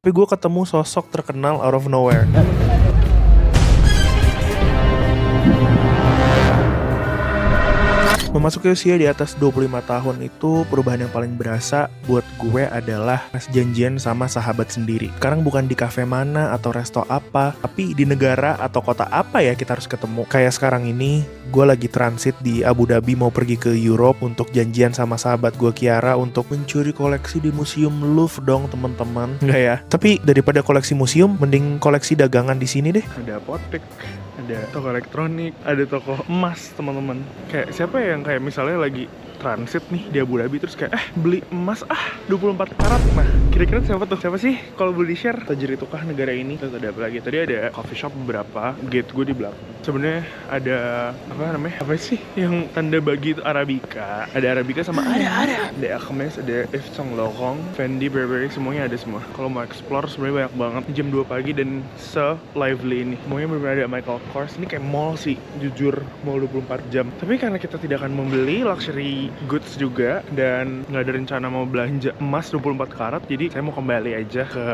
Tapi gue ketemu sosok terkenal out of nowhere. Memasuki usia di atas 25 tahun itu perubahan yang paling berasa buat gue adalah pas janjian sama sahabat sendiri. Sekarang bukan di kafe mana atau resto apa, tapi di negara atau kota apa ya kita harus ketemu. Kayak sekarang ini, gue lagi transit di Abu Dhabi mau pergi ke Europe untuk janjian sama sahabat gue Kiara untuk mencuri koleksi di Museum Louvre dong teman-teman. Enggak ya? Tapi daripada koleksi museum, mending koleksi dagangan di sini deh. Ada apotek, ada toko elektronik, ada toko emas teman-teman. Kayak siapa yang kayak misalnya lagi transit nih di Abu Dhabi terus kayak beli emas 24 karat. Nah kira-kira siapa tuh? Siapa sih kalau boleh di share? Tajir itukah negara ini? Terus ada apa lagi? Tadi ada coffee shop beberapa, gate gue di belakang. Sebenarnya ada apa namanya? Apa sih yang tanda bagi itu Arabica. Ada Arabica sama ada Hermes, ada Yves Saint Laurent, Fendi, Burberry, semuanya ada semua. Kalau mau explore sebenarnya banyak banget. Jam 2 pagi dan se-lively ini. Semuanya benar-benar ada Michael Kors. Ini kayak mall sih, jujur mall 24 jam. Tapi karena kita tidak akan membeli luxury goods juga dan nggak ada rencana mau belanja emas 24 karat, jadi saya mau kembali aja ke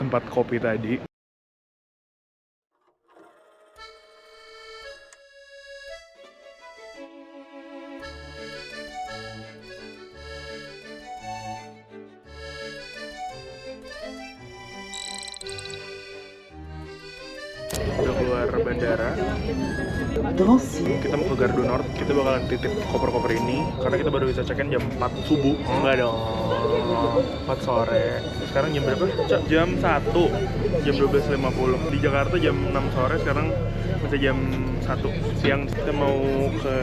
tempat kopi tadi. Udah keluar bandara, kita mau ke Gardu Nord. Kita bakalan titip koper-koper ini karena kita baru bisa check-in jam 4 subuh. Enggak dong, 4 sore. Sekarang jam berapa? Jam 1, jam 12.50. Di Jakarta jam 6 sore, sekarang masih jam 1 siang. Kita mau ke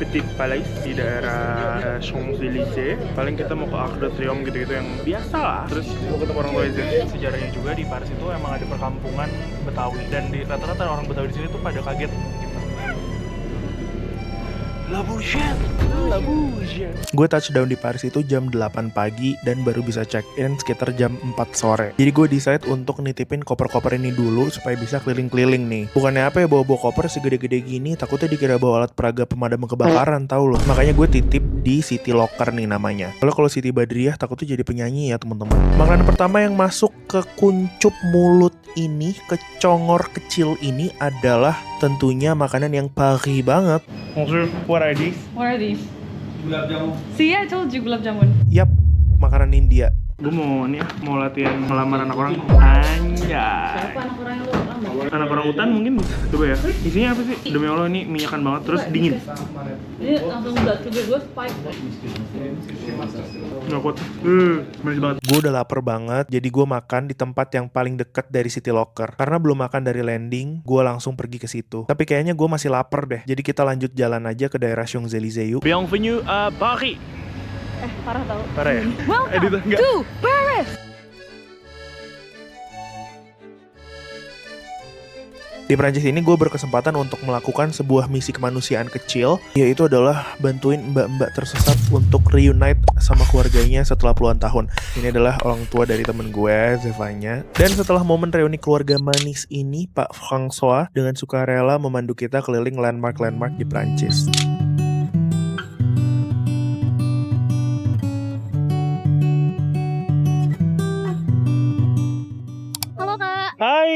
Petit Palais di daerah Champs-Élysées. Paling kita mau ke Arc de Triomphe gitu-gitu yang biasa lah. Terus mau ketemu orang tua aja. Sejarahnya juga di Paris itu emang ada perkampungan Betawi dan di rata-rata orang Betawi di sini tuh pada kaget gitu. La Bourget. Gue touchdown di Paris itu jam 8 pagi dan baru bisa check-in sekitar jam 4 sore. Jadi gue decide untuk nitipin koper-koper ini dulu supaya bisa keliling-keliling nih. Bukannya apa ya bawa-bawa koper segede-gede gini, takutnya dikira bawa alat peraga pemadam kebakaran, tahu loh. Makanya gue titip di City Locker nih namanya. Kalau Siti Badriah takutnya jadi penyanyi ya teman-teman. Makanan pertama yang masuk ke kuncup mulut ini, ke congor kecil ini adalah tentunya makanan yang Paris banget. Bonjour, what are these? What are these? Gulab jamun. See, I told you gulab jamun. Yap, makanan India. Gue mau nih mau latihan melamar anak orang. Anjay. Siapa anak orang yang lu lamar? Anak orang hutan mungkin bisa. Coba ya. Isinya apa sih? Demi Allah ini minyakan banget terus dingin. Ini langsung udah coba gue spike. Nggak kuat. Manis banget. Gue udah lapar banget. Jadi gue makan di tempat yang paling dekat dari City Locker. Karena belum makan dari landing, gue langsung pergi ke situ. Tapi kayaknya gue masih lapar deh. Jadi kita lanjut jalan aja ke daerah Champs-Élysées yuk. Bienvenue à Paris. Parah tau. Parah ya? Welcome to Paris. Di Prancis ini gue berkesempatan untuk melakukan sebuah misi kemanusiaan kecil, yaitu adalah bantuin mbak-mbak tersesat untuk reunite sama keluarganya setelah puluhan tahun. Ini adalah orang tua dari temen gue, Zevanya. Dan setelah momen reuni keluarga manis ini, Pak François dengan sukarela memandu kita keliling landmark-landmark di Prancis. Halo kak. Hai!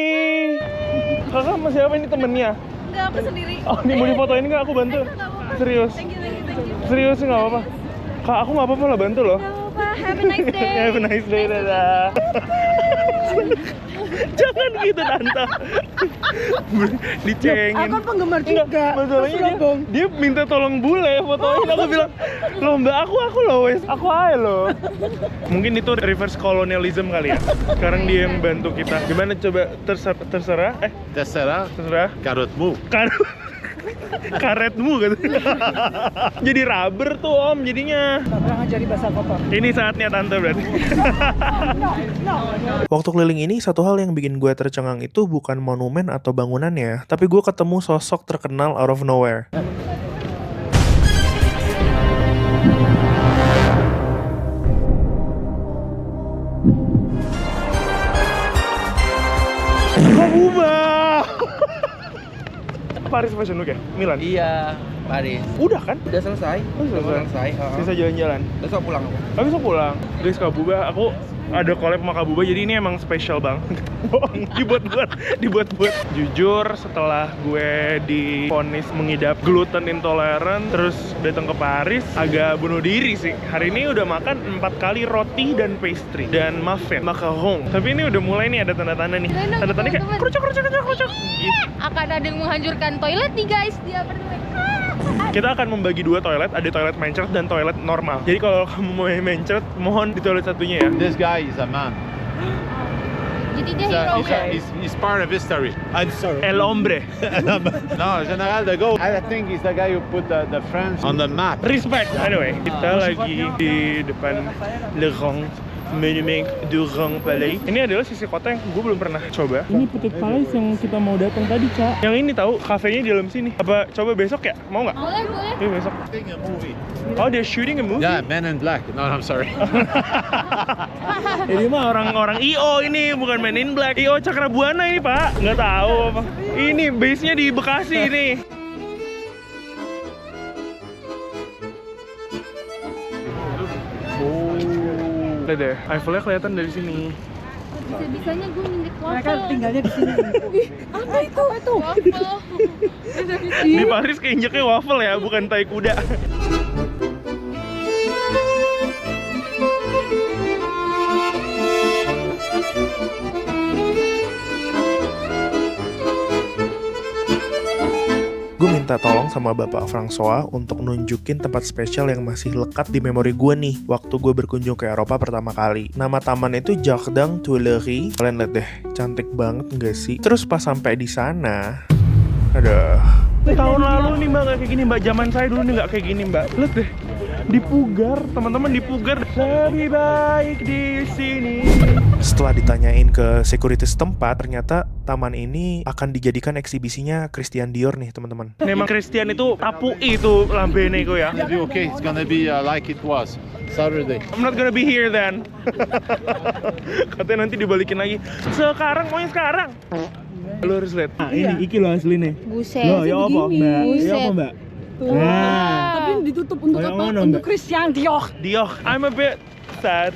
Kakak sama siapa ini temennya? Enggak, aku sendiri. Oh, ini mau difotoin nggak? Aku bantu. Serius? Thank you. Serius nggak apa-apa. Kak, aku nggak apa-apa lah, bantu loh. Gak apa-apa, have a nice day. Have a nice day, dadah. Jangan gitu, Tante. Dicengin. Aku kan penggemar juga. Masalahnya dia minta tolong bule fotoin. Aku bilang, loh mbak, aku loh wes. Aku aja loh. Mungkin itu reverse colonialism kali ya. Sekarang dia yang bantu kita. Gimana coba terserah? Terserah. Karutmu. Karetmu gitu. Jadi rubber tuh om jadinya. Gak pernah ngajari bahasa kotor. Ini saatnya tante berarti. Waktu keliling ini satu hal yang bikin gue tercengang itu bukan monumen atau bangunannya, tapi gue ketemu sosok terkenal out of nowhere. Paris Fashion Week ya? Milan? Iya, Paris. Udah kan? Udah selesai. Udah selesai. Selesai. Sisa jalan-jalan. Besok pulang aku. Tapi besok pulang. Guys, Kak Buba, aku ada collab sama Kabuba, jadi ini emang spesial banget. Bohong, dibuat-buat. Jujur, setelah gue divonis mengidap gluten intolerant, terus datang ke Paris, agak bunuh diri sih. Hari ini udah makan 4 kali roti dan pastry dan muffin, macaron. Tapi ini udah mulai nih ada tanda-tanda nih. Tanda-tanda kayak kerucuk. Gitu. Akan ada yang menghancurkan toilet nih guys di apartemen. Kita akan membagi 2 toilet, ada toilet mencret dan toilet normal. Jadi kalau kamu mau mencret, mohon di toilet satunya ya. This guy is a man. Jadi dia hero. He's part of history. I'm sorry. El hombre. No, General de Gaulle. I think he's the guy who put the France on the map. Respect. Anyway, kita lagi di depan Le Grand Monument du Grand Palais. Ini adalah sisi kota yang gue belum pernah coba. Ini Petit Palais yang kita mau datang tadi, Ca. Yang ini tahu kafenya di dalam sini. Apa coba besok ya? Mau nggak? Boleh. Iya besok. Shooting a movie. Oh, they're shooting a movie? Yeah, Men in Black. No, I'm sorry. Ini mah orang-orang IO ini, bukan Men in Black. IO Cakrabuana ini, Pak. Nggak tahu apa. Ini base-nya di Bekasi ini. Lihat deh, Eiffelnya kelihatan dari sini. Bisa-bisanya gue nyindik Mereka waffle. tinggalnya di sini. Apa itu? Waffle. Di Paris keinjaknya waffle ya, bukan tai kuda. Gue minta tolong sama Bapak François untuk nunjukin tempat spesial yang masih lekat di memori gue nih waktu gue berkunjung ke Eropa pertama kali. Nama taman itu Jardin Tuileries. Kalian lihat deh, cantik banget nggak sih? Terus pas sampai di sana, aduh. Tahun lalu nih Mbak nggak kayak gini Mbak. Zaman saya dulu nih nggak kayak gini Mbak. Lihat deh, dipugar, teman-teman dipugar. Lebih baik di sini. Setelah ditanyain ke security setempat, ternyata taman ini akan dijadikan eksibisinya Christian Dior nih teman-teman. Memang Christian itu apui itu lambene kok ya. It's gonna be okay. It's gonna be like it was Saturday. I'm not gonna be here then. Katanya nanti dibalikin lagi. Sekarang maunya sekarang. Lu harus lihat. Nah, ini iki lo asli nih. Buset. Loh, ya apa, Mbak? Buset. Ya apa, Mbak? Tuh. Nah. Tapi ditutup untuk Kayak apa? mana, Untuk Mbak? Christian Dior. Dior, I'm a bit sad.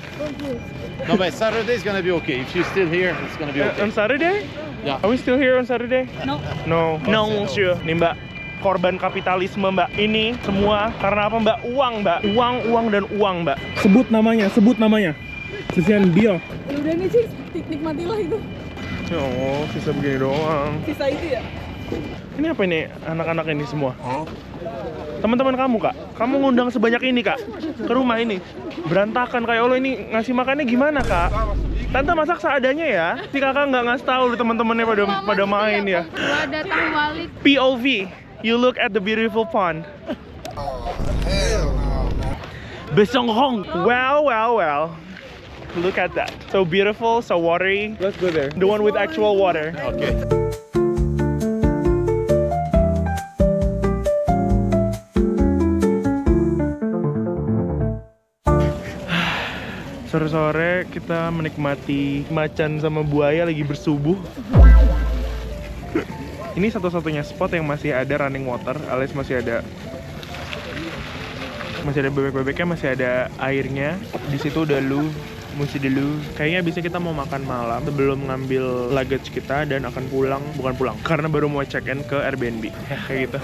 No, but Saturday is gonna be okay. If you're still here, it's gonna be okay. On Saturday? Yeah. Are we still here on Saturday? No. No, monsieur. Nih Mbak, korban kapitalisme Mbak. Ini semua karena apa Mbak? Uang Mbak. Uang dan uang Mbak. Sebut namanya. Christian Dior. Ya udah nih sih, nikmatilah itu. Oh, sisa begini doang. Sisa itu ya. Ini apa ini anak-anak ini semua? Teman-teman kamu Kak, kamu ngundang sebanyak ini Kak ke rumah ini. Berantakan kayak Allah ini, ngasih makannya gimana Kak? Tante masak seadanya ya. Si kakak nggak ngasih tahu teman-temannya pada main ya. Gua datang balik. POV, you look at the beautiful pond. Besonghong. Well. Look at that. So beautiful, so watery. Let's go there. The one with actual water. Okay. Sore-sore kita menikmati macan sama buaya lagi bersubuh. Ini satu-satunya spot yang masih ada running water, alias masih ada bebek-bebeknya, masih ada airnya. Di situ udah musik dulu. Kayaknya bisa kita mau makan malam sebelum ngambil luggage kita dan akan bukan pulang karena baru mau check in ke Airbnb. Ya, kayak gitu.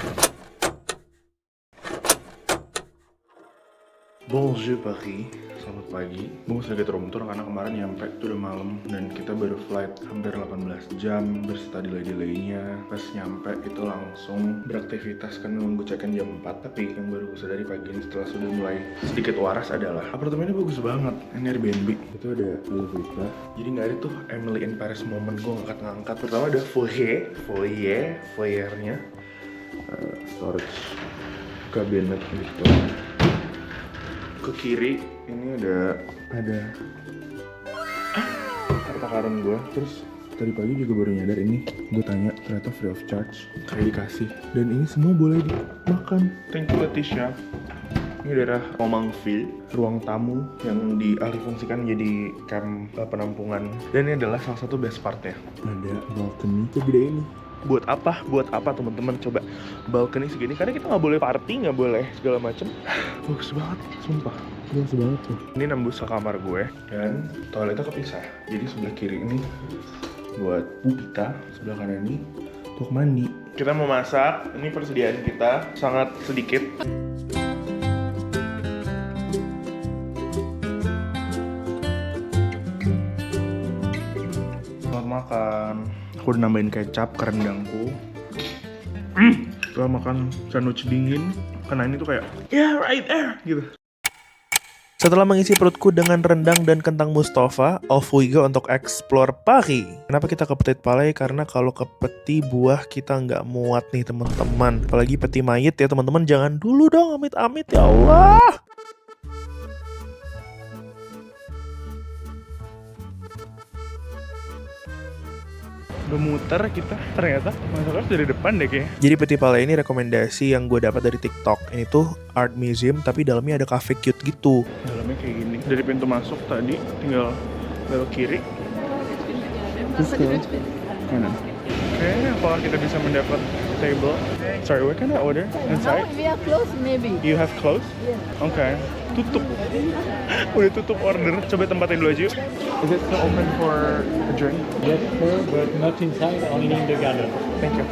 Bonjour Paris, selamat pagi. Gue masih lagi room tour karena kemarin nyampe tuh udah malam dan kita baru flight hampir 18 jam berserta delay-delaynya. Pas nyampe itu langsung beraktivitas kan nunggu check-in jam 4. Tapi yang baru gue sadari pagi ini setelah sudah mulai sedikit waras adalah apartemennya bagus banget. Ini Airbnb. Itu ada elevator. Jadi nggak ada tuh Emily in Paris moment gue ngangkat-ngangkat. Pertama ada foyernya, storage cabinet gitu. Ke kiri ini ada harta karun gue. Terus tadi pagi juga baru nyadar ini, gue tanya ternyata free of charge, kayak dikasih. Dan ini semua boleh dimakan. Thank you Leticia. Ini daerah Omangville, ruang tamu yang dialihfungsikan jadi camp penampungan. Dan ini adalah salah satu best partnya. Ada balcony segede ini. Buat apa teman-teman coba balkoni segini? Karena kita nggak boleh party, nggak boleh segala macem. Bagus banget, sumpah. Bagus banget tuh. Ini nembus ke kamar gue dan toiletnya kepisah. Jadi sebelah kiri ini buat kita, sebelah kanan ini untuk mandi. Kita mau masak. Ini persediaan kita sangat sedikit. Selamat makan. Aku udah nambahin kecap ke rendangku. Setelah makan sandwich dingin, karena ini tuh kayak yeah right there gitu. Setelah mengisi perutku dengan rendang dan kentang Mustafa, off we go untuk explore Paris. Kenapa kita ke Petit Palais? Karena kalau ke peti buah kita nggak muat nih teman-teman. Apalagi peti mayit ya teman-teman, jangan dulu dong, amit-amit ya Allah. Udah muter kita, ternyata masuknya dari depan deh kayaknya. Jadi Petit Palais ini rekomendasi yang gue dapat dari TikTok. Ini tuh art museum tapi dalamnya ada cafe cute gitu. Dalamnya kayak gini. Dari pintu masuk tadi tinggal belok kiri. Terus ke kanan. Kayaknya apakah kita bisa mendapat table? Sorry, what can I order inside? We are close maybe. You have close? Yeah. Okay. Tutup. Udah tutup order. Coba tempatin dulu aja yuk. Is it still open for a drink? Yes, sir, but not inside, only in the garden. Thank you.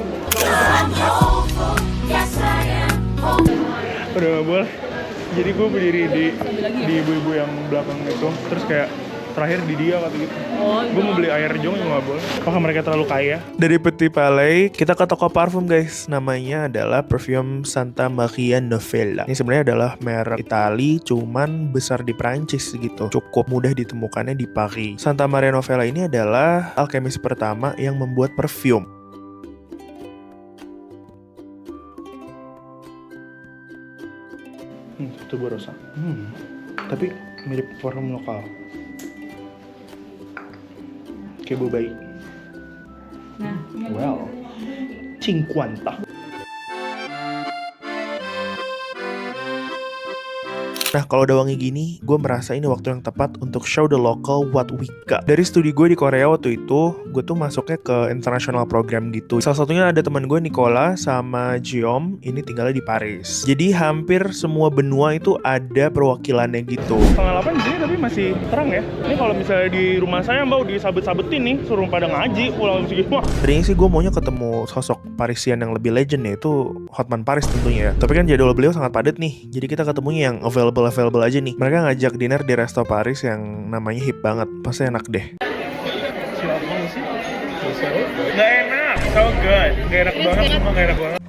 Udah gak boleh. Jadi gue berdiri di ibu-ibu yang belakang itu. Terus kayak terakhir di dia kata gitu. Gue mau beli air jong yang gak boleh. Apakah mereka terlalu kaya? Dari Petit Palais kita ke toko parfum guys. Namanya adalah Parfum Santa Maria Novella. Ini sebenarnya adalah merek Itali, cuman besar di Prancis gitu. Cukup mudah ditemukannya di Paris. Santa Maria Novella ini adalah alkemis pertama yang membuat parfum. Tubuh rosa. Tapi mirip parfum lokal. Kayak bobai. Nah, Well, 50. Nah, kalau udah wangi gini, gue merasa ini waktu yang tepat untuk show the local what we got. Dari studi gue di Korea waktu itu, gue tuh masuknya ke international program gitu. Salah satunya ada teman gue Nicola sama Jiom, ini tinggalnya di Paris. Jadi hampir semua benua itu ada perwakilannya gitu. Setengah 8 sih, tapi masih terang ya. Ini kalau misalnya di rumah saya mbak disabet-sabetin nih, suruh pada ngaji pulang segini. Wah, tadinya sih gue maunya ketemu sosok Parisian yang lebih legend ya, itu Hotman Paris tentunya ya. Tapi kan jadwal beliau sangat padat nih, jadi kita ketemunya yang available aja nih. Mereka ngajak dinner di resto Paris yang namanya hip banget. Pasti enak deh. Gak enak, so good. Gak enak banget, semua gak enak banget.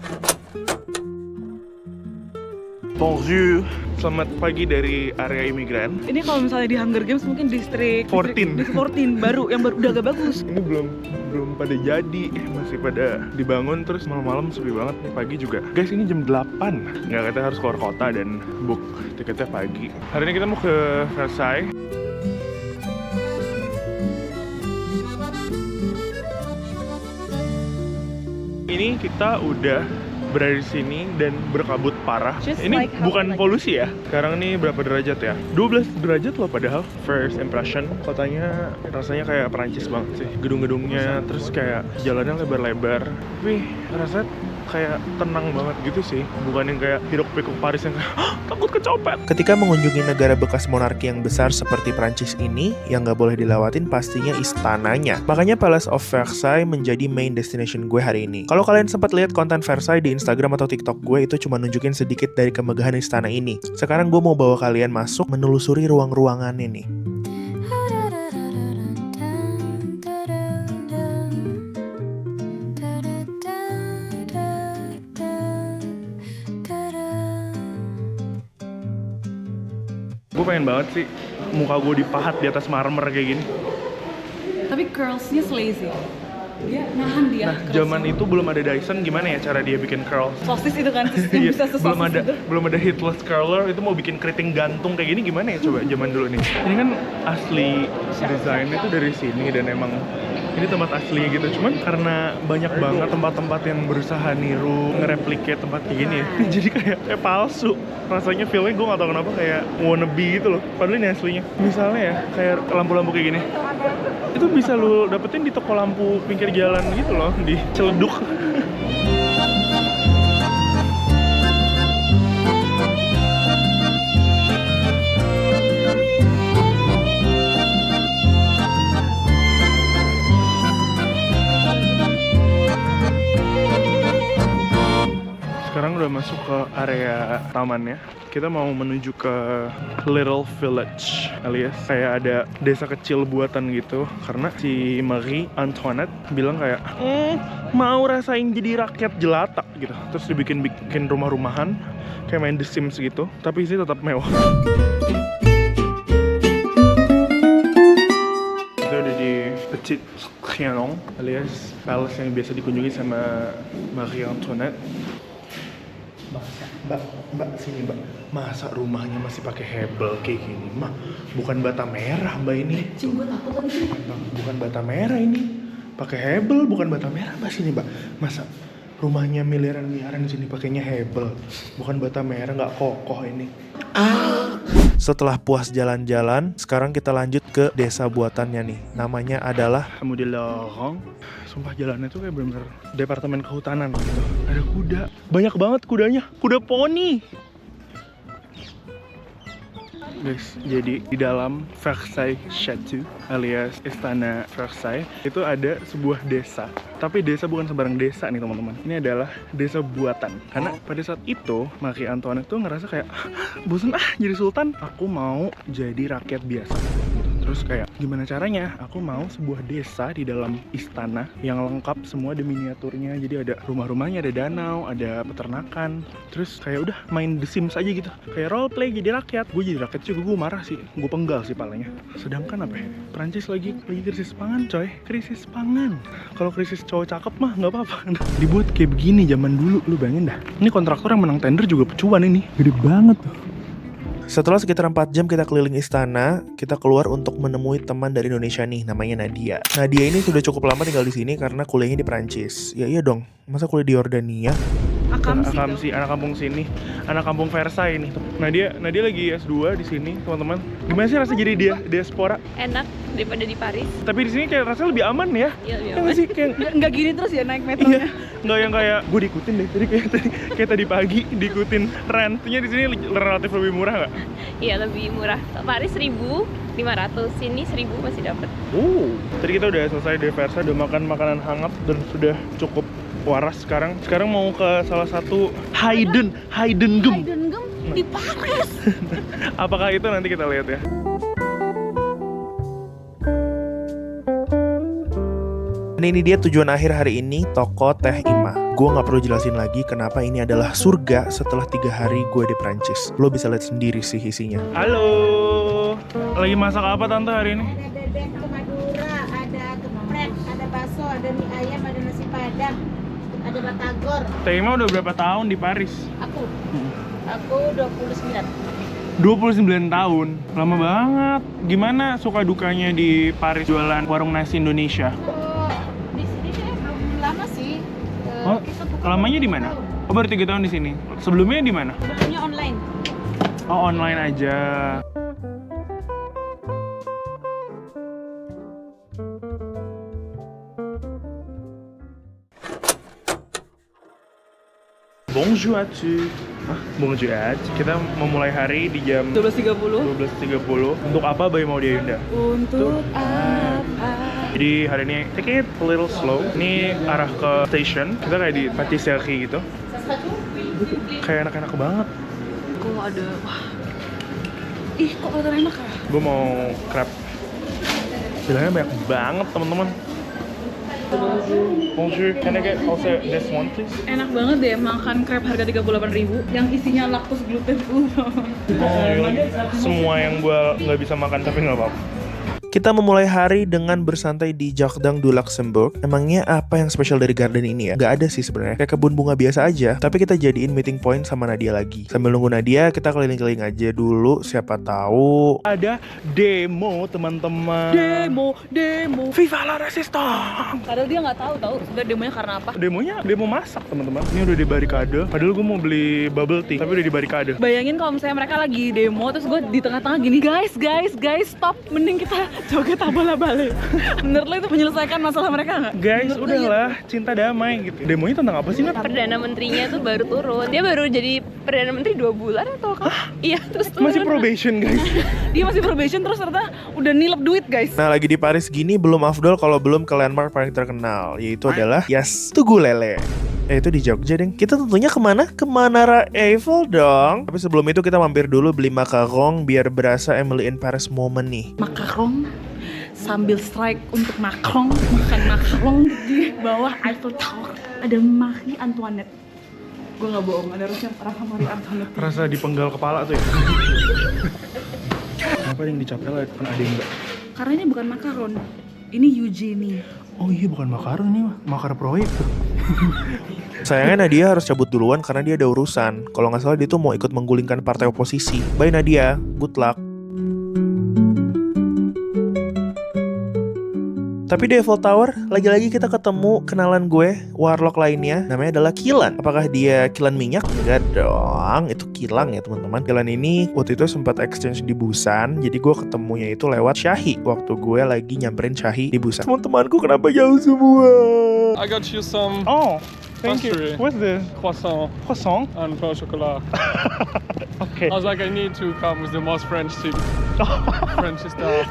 Bonjour, selamat pagi dari area imigran. ini kalau misalnya di Hunger Games mungkin distrik 14. Distrik 14 baru yang baru udah agak bagus. Ini belum pada jadi, masih pada dibangun. Terus malam-malam sepi banget nih, pagi juga. Guys, ini jam 8. Nggak, kita harus keluar kota dan book tiketnya pagi. Hari ini kita mau ke Versailles. Ini kita udah berada di sini dan berkabut parah. Just Ini like how bukan I like polusi ya. Sekarang ini berapa derajat ya? 12 derajat loh padahal. First impression, kotanya rasanya kayak Perancis banget sih. Gedung-gedungnya, terus kayak jalannya lebar-lebar. Tapi rasanya kayak tenang banget gitu sih. Bukan yang kayak hiruk-pikuk Paris yang kayak takut kecopet. Ketika mengunjungi negara bekas monarki yang besar seperti Prancis ini, yang nggak boleh dilewatin pastinya istananya. Makanya Palace of Versailles menjadi main destination gue hari ini. Kalau kalian sempat lihat konten Versailles di Instagram atau TikTok gue, itu cuma nunjukin sedikit dari kemegahan istana ini. Sekarang gue mau bawa kalian masuk menelusuri ruang-ruangan ini. Gue pengen banget sih muka gue dipahat di atas marmer kayak gini. Tapi curlsnya lazy. Dia nahan dia. Nah, zaman itu belum ada Dyson, gimana ya cara dia bikin curls? Sosis itu kan, Iya, bisa sesosis belum ada heatless curler, itu mau bikin keriting gantung kayak gini gimana ya coba zaman dulu nih. Ini kan asli desainnya tuh dari sini dan emang ini tempat asli gitu. Cuman karena banyak banget tempat-tempat yang berusaha niru, nge-replicate tempat kayak gini ya. Jadi kayak palsu. Rasanya feelnya gue gak tau kenapa kayak wannabe gitu loh. Padahal ini aslinya. Misalnya ya, kayak lampu-lampu kayak gini. Itu bisa lu dapetin di toko lampu pinggir jalan gitu loh, di Ciledug. Sekarang udah masuk ke area tamannya. Kita mau menuju ke Little Village, alias kayak ada desa kecil buatan gitu. Karena si Marie Antoinette bilang kayak mau rasain jadi rakyat jelata gitu. Terus dibikin rumah-rumahan kayak main The Sims gitu, tapi sih tetap mewah. Kita udah di Petit Trianon, alias palace yang biasa dikunjungi sama Marie Antoinette. Mbak, sini mbak. Masa rumahnya masih pakai hebel kayak gini? Mah, bukan bata merah mbak ini. Cing, gue takut lagi. Bukan bata merah ini. Pakai hebel, bukan bata merah mbak. Sini mbak. Masa rumahnya miliaran-miliaran di sini pakainya hebel, bukan bata merah, nggak kokoh ini. Setelah puas jalan-jalan, sekarang kita lanjut ke desa buatannya nih. Namanya adalah Hamudilorong. Sumpah jalannya tuh kayak bener-bener departemen kehutanan gitu. Ada kuda, banyak banget kudanya, kuda poni. Guys, jadi di dalam Versailles Chateau alias Istana Versailles itu ada sebuah desa. Tapi desa bukan sembarang desa nih teman-teman. Ini adalah desa buatan. Karena pada saat itu Marie Antoinette tuh ngerasa kayak bosan jadi sultan. Aku mau jadi rakyat biasa. Terus kayak gimana caranya? Aku mau sebuah desa di dalam istana yang lengkap semua ada miniaturnya. Jadi ada rumah-rumahnya, ada danau, ada peternakan. Terus kayak udah main The Sims aja gitu. Kayak role play jadi rakyat. Gue jadi rakyat juga gue marah sih. Gue penggal sih palanya. Sedangkan apa ya? Perancis lagi krisis pangan coy. Krisis pangan. Kalau krisis cowok cakep mah nggak apa-apa. Dibuat kayak begini zaman dulu. Lu bayangin dah. Ini kontraktor yang menang tender juga pecuan ini. Gede banget tuh. Setelah sekitar 4 jam kita keliling istana, kita keluar untuk menemui teman dari Indonesia nih, namanya Nadia. Nadia ini sudah cukup lama tinggal di sini karena kuliahnya di Prancis. Ya iya dong, masa kuliah di Yordania? Akamsi, anak kampung sini, anak kampung Versailles ini. Nadia lagi S2 di sini, teman-teman. Gimana sih rasa jadi diaspora? Enak daripada di Paris. Tapi di sini kayak rasanya lebih aman ya? Iya, lebih Ya aman. nggak sih kayak Nggak gini terus ya naik metronya. nggak yang kayak gue diikutin deh. Jadi kayak tadi pagi diikutin rentnya di sini relatif lebih murah nggak? Iya, lebih murah. Paris 1.500, sini 1.000 masih dapat. Tadi kita udah selesai dari Versailles, udah makan makanan hangat dan sudah cukup waras sekarang. Sekarang mau ke salah satu Hidden Gem. Di Paris. Apakah itu nanti kita lihat ya. Dan ini dia tujuan akhir hari ini, toko Teh Ima. Gue gak perlu jelasin lagi kenapa ini adalah surga setelah 3 hari gue di Prancis. Lo bisa lihat sendiri sih isinya. Halo, lagi masak apa tante hari ini? Ada bebek ke Madura, ada geprek, ada bakso, ada mie ayam, ada nasi padang, ada batagor. Teh Ima udah berapa tahun di Paris? Aku 29. 29 tahun, lama banget. Gimana suka dukanya di Paris jualan warung nasi Indonesia? Di sini saya belum lama sih. Oh, Kita buka lamanya di mana? Oh, baru 3 tahun di sini. Sebelumnya di mana? Sebelumnya online. Oh, online aja. Bonjour à tous. Bonjour à tous. Kita memulai hari di jam 12.30. 12.30. Untuk apa Bayi Maudia Yunda? Untuk apa? Jadi hari ini take it a little slow. Ini arah ke station. Kita kayak di patisserie gitu. Kayak enak-enak banget. Kok ada, wah. Ih, kok kelihatan enak ya? Gue mau crab. Bilangnya banyak banget teman-teman. Bonjour, can I get also this one please? Enak banget deh makan crab harga 38.000 yang isinya laktos gluten. Semua yang gue nggak bisa makan tapi nggak apa-apa. Kita memulai hari dengan bersantai di Jardin du Luxembourg. Emangnya apa yang spesial dari garden ini ya? Gak ada sih sebenarnya, kayak kebun bunga biasa aja. Tapi kita jadiin meeting point sama Nadia lagi. Sambil nunggu Nadia, kita keliling-keliling aja dulu. Siapa tahu ada demo teman-teman. Demo. Viva la Resistance. Padahal dia nggak tahu sebenarnya demonya karena apa. Demonya demo masak teman-teman. Ini udah di barikade. Padahal gue mau beli bubble tea, tapi udah di barikade. Bayangin kalau misalnya mereka lagi demo, terus gue di tengah-tengah gini, guys, stop, mending kita joget bola-balik. Menurut lo itu menyelesaikan masalah mereka nggak? Guys, Menurut lo udahlah, cinta damai gitu. Demonya tentang apa sih, Nat? Perdana menterinya tuh baru turun. Dia baru jadi perdana menteri 2 bulan atau iya, terus turun. Masih probation, guys. Dia masih probation terus ternyata udah nilep duit, guys. Nah, lagi di Paris gini belum afdol kalau belum ke landmark paling terkenal, yaitu adalah Tugu Lele. Itu di Jogja, deng. Kita tentunya kemana? Ke Menara Eiffel dong. Tapi sebelum itu kita mampir dulu beli macaron biar berasa Emily in Paris moment nih. Macaron sambil strike untuk Macron, makan macaron di bawah Eiffel Tower. Ada Marie Antoinette. Gue nggak bohong, ada rasa Marie Antoinette. Rasa dipenggal kepala tuh ya. Kenapa yang dicapai lah, kan ada yang enggak? Karena ini bukan macaron, ini Eugenie. Oh iya, bukan makaron ini mah, makar proyek tuh. Sayangnya Nadia harus cabut duluan karena dia ada urusan. Kalau nggak salah dia tuh mau ikut menggulingkan partai oposisi. Bye Nadia, good luck. Tapi di Eiffel Tower, lagi-lagi kita ketemu kenalan gue, warlock lainnya, namanya adalah Kilan. Apakah dia Kilan minyak? Enggak dong, itu Kilang ya teman-teman. Kilan ini waktu itu sempat exchange di Busan, jadi gue ketemunya itu lewat Shahi. Waktu gue lagi nyamperin Shahi di Busan. Teman-temanku kenapa jauh semua? I got you some Thank you. pastry. What's this? Croissant Croissant? and pain au chocolat. Okay. I was like, I need to come with the most French stuff.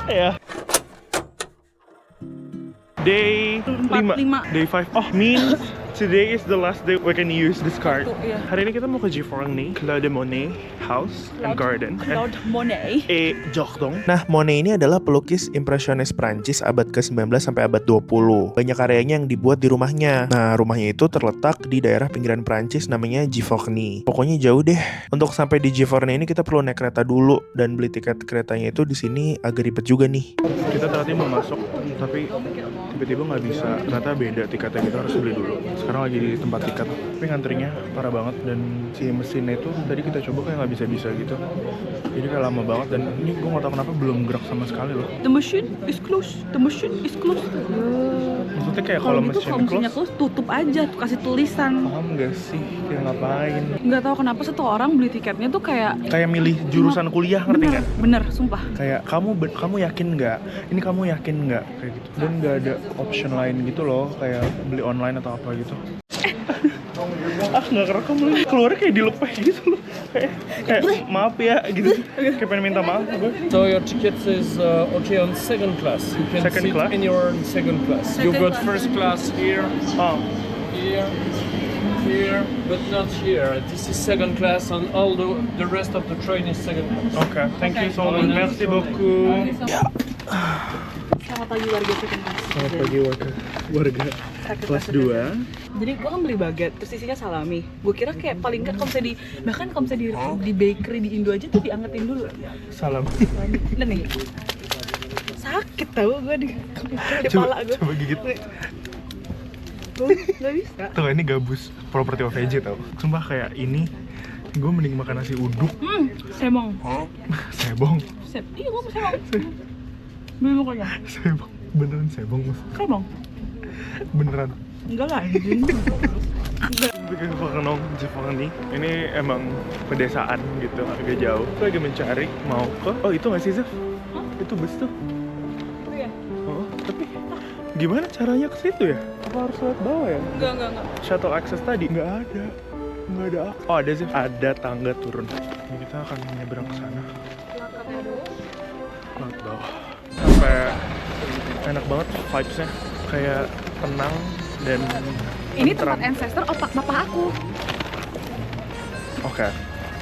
Yeah. Day 5. 45. Day 5. Oh, means today is the last day we can use this card. Tuh, iya. Hari ini kita mau ke Givenchy nih, Claude Monet House and Garden. Claude Monet. Jardin. Nah, Monet ini adalah pelukis impresionis Prancis abad ke-19 sampai abad 20. Banyak karyanya yang dibuat di rumahnya. Nah, rumahnya itu terletak di daerah pinggiran Prancis namanya Givenchy. Pokoknya jauh deh. Untuk sampai di Givenchy ini kita perlu naik kereta dulu dan beli tiket keretanya itu di sini agak ribet juga nih. Kita tadi mau masuk, tapi tiba-tiba nggak bisa. Ternyata beda tiketnya, kita harus beli dulu. Sekarang lagi di tempat tiket, tapi ngantrinya parah banget dan si mesinnya itu tadi kita coba kayak nggak bisa gitu. Jadi kayak lama banget dan ini gue nggak tahu kenapa belum gerak sama sekali loh. The machine is closed. The machine is closed. Maksudnya kayak Kalau kalau gitu kalau mesinnya closed, tutup aja, tuh kasih tulisan. paham nggak sih kayak ngapain? Nggak tahu kenapa satu orang beli tiketnya tuh kayak Kayak milih jurusan kuliah, ngerti nggak? bener, sumpah. Kayak kamu yakin nggak? Ini kamu yakin nggak? Kayak gitu. Dan nggak ada option lain gitu loh, kayak beli online atau apa gitu. Nggak kerekam lagi. Keluarnya kayak dilepeh gitu loh. Kayak maaf ya gitu. Kayak pengen minta maaf gue. So your ticket is okay on second class. You can Second sit class? in your second class. You got first class here, Oh, here, but not here. This is second class, and all the rest of the train is second class. oke. Thank you so much. Merci beaucoup. Selamat pagi warga second class. Selamat pagi warga kelas 2. Jadi gue kan beli baget, terus isinya salami. Gue kira kayak paling nggak kalau misalnya bahkan kalau misalnya di bakery di Indo aja tuh diangetin dulu. Salam. Dan nih sakit tau gue di kepala gue. Coba gigit. Nggak bisa. Tuh ini gabus property of veg tau. Sumpah kayak ini gue mending makan nasi uduk. Semong. Sebong. Iya gue mau semong. Beli pokoknya. Sebong. Beneran sebong mas. Semong. Beneran. Enggak lah anjing. Bikin Givenchy ini emang pedesaan gitu, agak jauh. Gue lagi mencari mau ke, oh itu nggak sih Zaf? Itu bus tuh. Iya. Oh, tapi gimana caranya ke situ ya? Apa harus lewat bawah ya? Enggak. Shuttle access tadi nggak ada. Oh ada sih, ada tangga turun. Ini kita akan menyeberang ke sana. Lewat bawah. Sampai enak banget vibes-nya, kayak tenang dan Ini tempat ancestor bapak aku. Oke,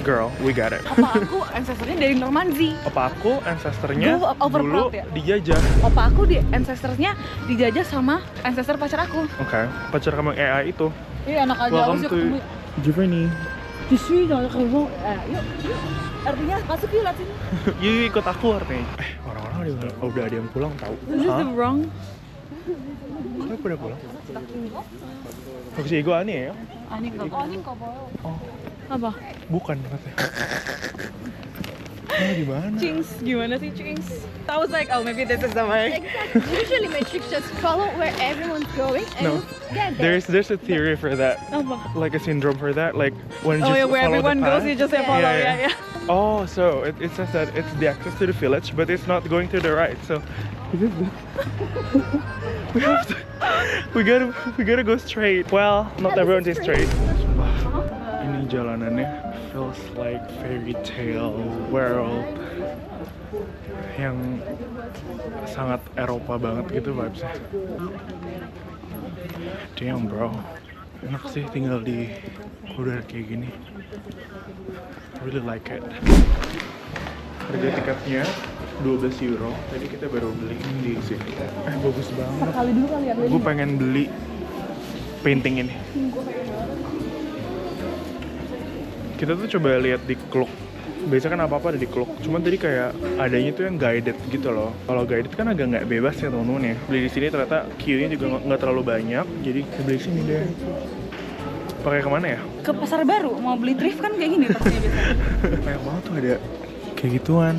girl, we got it. Opa aku ancestornya dari Normandy. Opa aku ancestornya Gue dulu overproud ya? dijajah. Opa aku ancestornya dijajah sama ancestor pacar aku. Oke, pacar kamu AI itu. Iya anak aja Welcome sih to ketemu. Givenchy. Je suis dans le rêve. Yuk. Artinya masuk yuk lihat sini. Yuk ikut aku artinya. Orang-orang udah ada yang pulang tahu. This is the wrong. Kok pada pulang? 혹시 이거 아니에요? 아닌가 봐. Apa? Bukan katanya. Di mana? Cings, gimana sih Cings? I was like, oh maybe this is the way. Usually Matrix just follow where everyone's going and No. get there. There's a theory for that. Apa? Like a syndrome for that. Like when you Oh just yeah, where follow everyone the goes, path. you just say follow. Yeah, Yeah. Oh, so it says that it's the access to the village, but it's not going to the right. So we gotta go straight. Well, not everyone is straight. Ini jalanannya feels like fairy tale world yang sangat Eropa banget gitu vibesnya. Damn bro, enak sih tinggal di udara kayak gini. Really like it. Harga tiketnya 12 euro. Tadi kita baru beli di sini. Bagus banget. Kali dulu kali ya. Gue pengen beli painting ini. Kita tuh coba lihat di Klook. Biasanya kan apa-apa ada di Klook. Cuman tadi kayak adanya tuh yang guided gitu loh. Kalau guided kan agak nggak bebas ya temen-temen ya. Beli di sini ternyata queue-nya juga nggak terlalu banyak. Jadi kita beli sini deh. Pakai kemana ya? Ke pasar baru mau beli thrift kan kayak gini pastinya biasanya. Banyak banget tuh ada kayak gituan.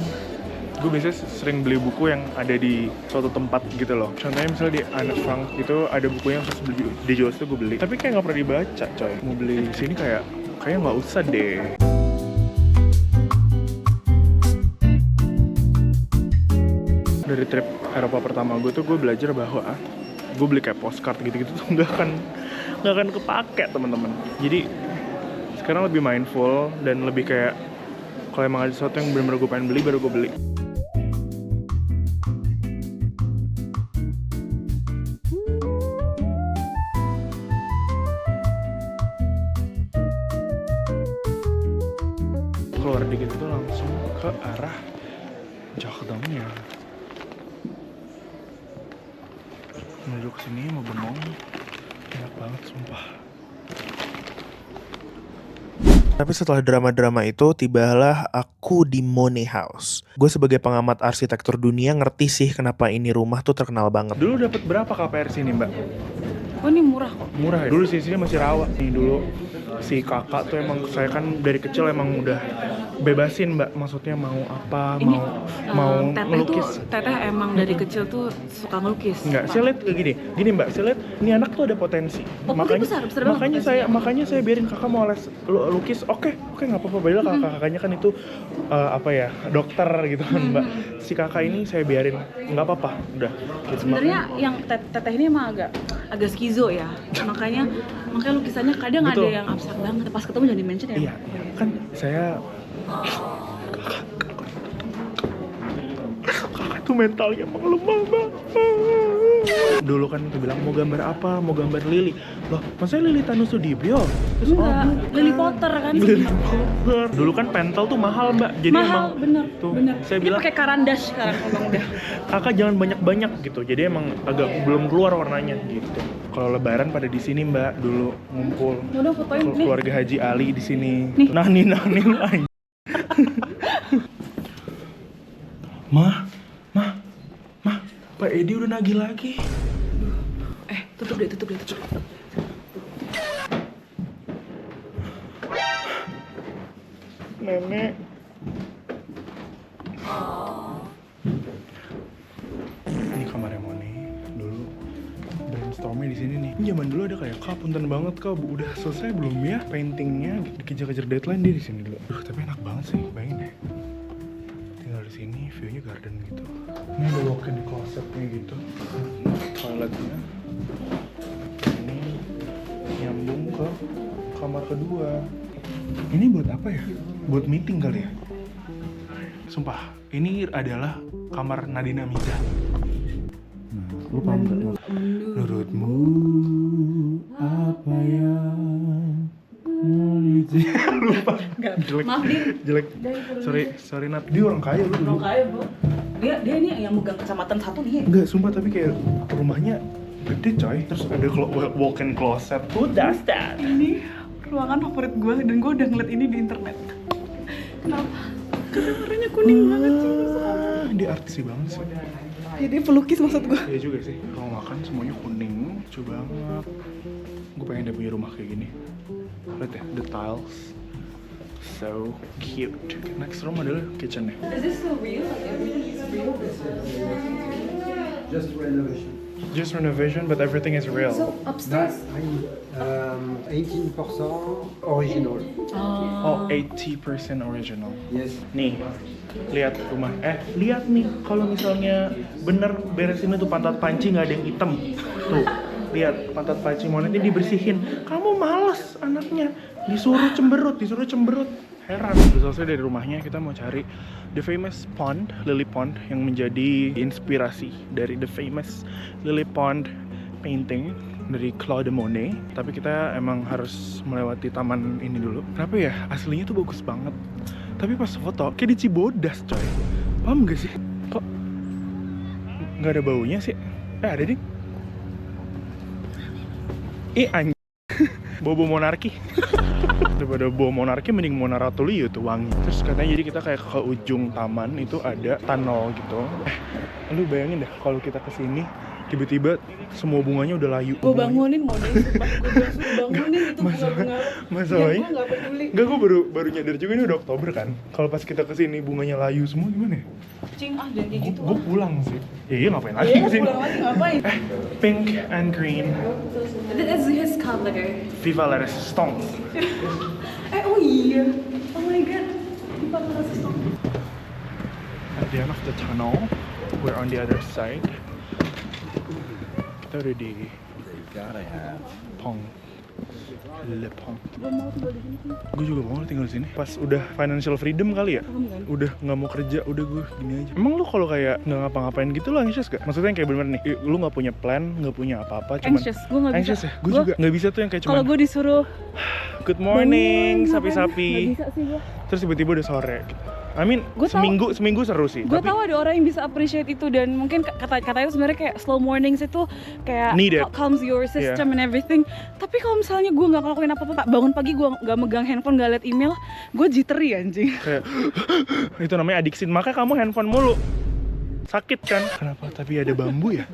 Gue biasanya sering beli buku yang ada di suatu tempat gitu loh. Contohnya misalnya di Anne Frank gitu ada buku yang terus dijual situ gue beli. Tapi kayak nggak pernah dibaca coy. Mau beli di sini kayaknya nggak usah deh. Dari trip Eropa pertama gue tuh gue belajar bahwa gue beli kayak postcard gitu-gitu tuh nggak akan kepake teman-teman. Jadi sekarang lebih mindful dan lebih kayak kalau emang ada sesuatu yang benar-benar gue pengen beli baru gue beli. Keluar dikit itu langsung ke arah Jagdamnya. Menuju ke sini mau bengong. Enak banget sumpah. Tapi setelah drama-drama itu, tibalah aku di Monet House. Gue sebagai pengamat arsitektur dunia ngerti sih kenapa ini rumah tuh terkenal banget. Dulu dapat berapa KPR sini, Mbak? Oh ini murah kok. Murah ya? Dulu sini masih rawa. Nih dulu si kakak tuh emang, saya kan dari kecil emang udah bebasin Mbak. Maksudnya mau apa, Ini, mau teteh ngelukis. tuh, teteh emang dari kecil tuh suka ngelukis. Enggak, saya lihat kayak gini Mbak, saya lihat ini anak tuh ada potensi. Oh, besar banget. makanya saya biarin kakak mau les lukis. Oke, nggak apa-apa. Padahal kakaknya kan itu dokter gitu kan Mbak. Si kakak ini saya biarin nggak apa-apa, udah. Gitu. Sebenarnya yang teteh ini emang agak skizo ya. makanya lukisannya kadang Betul. ada yang abstrak banget. Pas ketemu jangan di-mention ya. Iya, kan saya kakak tuh mentalnya emang lemah banget. Dulu kan dia bilang mau gambar apa, mau gambar lili. Loh, maksudnya Lili Tanusudibyo? Terus Enggak, Lily Potter kan. Lily Potter. Dulu kan pentel tuh mahal Mbak. Jadi Mahal, emang bener. saya Dia bilang pakai karandas sekarang ngomong udah. kakak jangan banyak-banyak gitu. Jadi emang agak belum keluar warnanya gitu. Kalau lebaran pada di sini Mbak dulu ngumpul. Udah fotoin nih. Keluarga Haji Ali di sini. Nih. Nah nih lu anjing. Mah, Pak Edi udah nagih lagi. Tutup deh. Nenek. Ini kamarnya Moni. Dulu brainstormnya di sini nih. Ini zaman dulu ada kayak, "Kak, punten banget Kak, udah selesai belum ya paintingnya?" Dikejar-kejar deadline dia di sini dulu. Tapi enak banget sih, bayangin deh. Tinggal di sini, view-nya garden gitu. Ini ada walk-in closet-nya gitu. Toiletnya. Ini nyambung ke kamar kedua. Ini buat apa ya? Buat meeting kali ya? Sumpah, ini adalah kamar Nadina Miza. Lu paham gak? Menurutmu apa yang lupa. Jelek. Maaf Jelek. Sorry Nat. Dia orang kaya lu. Orang kaya bro. Dia nih yang megang kecamatan satu nih. Enggak, sumpah tapi kayak rumahnya gede coy. Terus ada walk-in closet. Who does that? Ini ruangan favorit gue dan gue udah ngeliat ini di internet. Kenapa? Karena warnanya kuning banget sih. Dia artisi banget sih. Jadi pelukis maksud gue. Iya juga sih. Kalau makan semuanya kuning, lucu banget. Gue pengen deh punya rumah kayak gini. Lihat ya, the tiles. So cute. Next room adalah kitchen-nya. Is this so real? Like everything is real? Just renovation, but everything is real. So upstairs? 18% original. Oh, 80% original. Yes. Nih, lihat rumah. Lihat nih, kalau misalnya bener beresin itu pantat panci nggak ada yang hitam. Tuh, lihat pantat panci monetnya dibersihin. Kamu males anaknya, disuruh cemberut. Heran. Selesai dari rumahnya, kita mau cari the famous pond, Lily Pond, yang menjadi inspirasi dari the famous Lily Pond painting dari Claude Monet. Tapi kita emang harus melewati taman ini dulu. Kenapa ya? Aslinya tuh bagus banget. Tapi pas foto, kayak di Cibodas coy. Paham gak sih? Kok nggak ada baunya sih? Ada ding. Anjing. Bobo monarki. Daripada bau monarki mending Mona Ratuliu tuh wangi. Terus katanya jadi kita kayak ke ujung taman itu ada tunnel gitu. Lu bayangin deh kalau kita kesini tiba-tiba semua bunganya udah layu. Gue bangunin mau deh, gue bangunin itu bunga-bunga. Masalahnya? Gue gak peduli. Enggak, gue baru nyadar juga ini udah Oktober kan. Kalau pas kita kesini bunganya layu semua gimana ya? Cing jangan kayak gitu. Gue pulang sih. Iya ngapain lagi Iya, kesini? pulang lagi ngapain? Pink and green. This is his color. Viva la Resistance. Oh iya. Oh my god. Viva la Resistance. At the end of the tunnel, we're on the other side. Kita udah di Pong. Le Pong. Gue juga mau tinggal di sini. Pas udah financial freedom kali ya. Udah nggak mau kerja, udah gue gini aja. Emang lu kalau kayak nggak ngapa-ngapain gitu lo anxious gak? Maksudnya yang kayak bener-bener nih, lu nggak punya plan, nggak punya apa-apa, cuman Anxious, gue nggak bisa. Anxious ya? Gue juga nggak bisa tuh yang kayak cuman Kalau gue disuruh good morning, bangun, sapi-sapi. nggak bisa sih gue. Terus tiba-tiba udah sore gitu. I mean, Gua seminggu seru sih. Gue tapi tahu ada orang yang bisa appreciate itu dan mungkin katanya sebenarnya kayak slow mornings itu kayak Needed. calms your system and everything. Tapi kalau misalnya gue nggak ngelakuin apa-apa, bangun pagi gue nggak megang handphone, nggak liat email, gue jittery anjing. kayak itu namanya adiksi. Maka kamu handphone mulu. Sakit kan? Kenapa? Tapi ada bambu ya?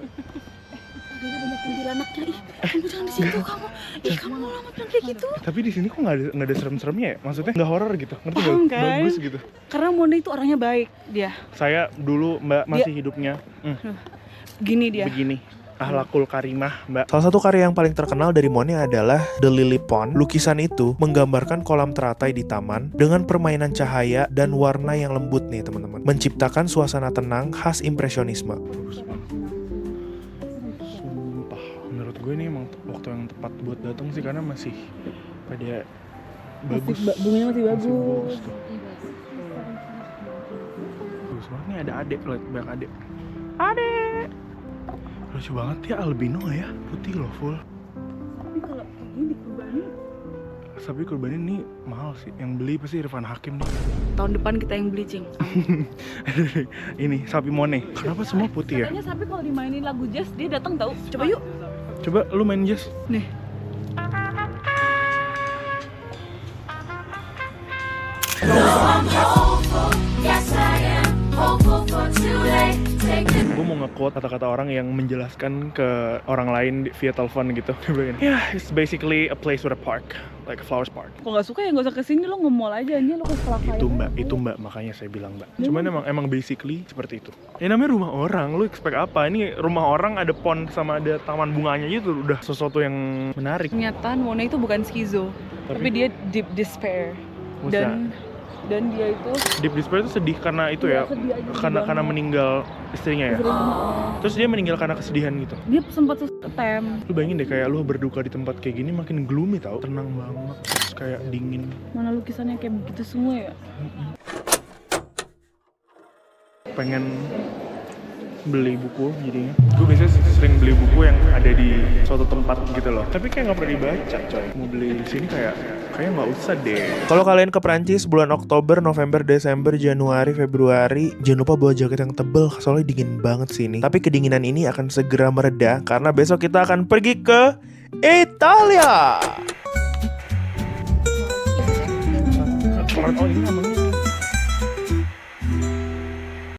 Banyak kuntilanaknya, kamu jangan di situ kamu. Kamu mau lama bilang kayak gitu. Tapi di sini kok nggak ada serem-seremnya ya? Maksudnya nggak horor gitu? Ngerti Paham gak? kan? Bagus gitu. Karena Monet itu orangnya baik dia. Saya dulu Mbak masih hidupnya Gini dia. begini. Ahlakul karimah, Mbak. Salah satu karya yang paling terkenal dari Monet adalah The Lily Pond. Lukisan itu menggambarkan kolam teratai di taman dengan permainan cahaya dan warna yang lembut nih teman-teman. Menciptakan suasana tenang khas impresionisme. Bagus banget. Sumpah, menurut gue ini emang waktu yang tepat buat datang sih karena masih pada bagus. Bunganya masih bagus. Tuh. Bagus banget nih, ada adek, lihat banyak adek. Adek. Lucu banget ya, albino ya, putih loh full. Tapi kalau ini dikurbanin, Sapi kurban ini mahal sih, yang beli pasti Irfan Hakim nih. tahun depan kita yang beli cing. Ini sapi Monet. Kenapa semua putih ya? Katanya sapi kalau dimainin lagu jazz dia datang tahu. Coba yuk. Coba lu main jazz. Nih. Gue mau nge-quote kata-kata orang yang menjelaskan ke orang lain via telepon gitu. Yeah, it's basically a place with a park, like a flowers park. Kalau nggak suka ya nggak usah kesini, lo nge-mall aja lo ke sekolah Itu mbak, makanya saya bilang mbak. Cuman emang basically seperti itu. Ya namanya rumah orang, lu expect apa? Ini rumah orang ada pond sama ada taman bunganya gitu, udah sesuatu yang menarik. Kenyataan Monet itu bukan skizo, tapi dia deep despair. Dan dia itu Deep despair itu sedih karena itu ya, sedih aja, karena meninggal istrinya ya. Terus dia meninggal karena kesedihan gitu. dia sempat attempt. Lu bayangin deh kayak lu berduka di tempat kayak gini makin gloomy tau, tenang banget, terus kayak dingin. Mana lukisannya kayak begitu semua ya? Pengen beli buku jadinya. Gue biasanya sering beli buku yang ada di suatu tempat gitu loh. Tapi kayak nggak pernah dibaca coy. Mau beli di sini kayak nggak usah deh. Kalau kalian ke Prancis bulan Oktober, November, Desember, Januari, Februari, jangan lupa bawa jaket yang tebel soalnya dingin banget sini. Tapi kedinginan ini akan segera mereda karena besok kita akan pergi ke Italia. Oh ini namanya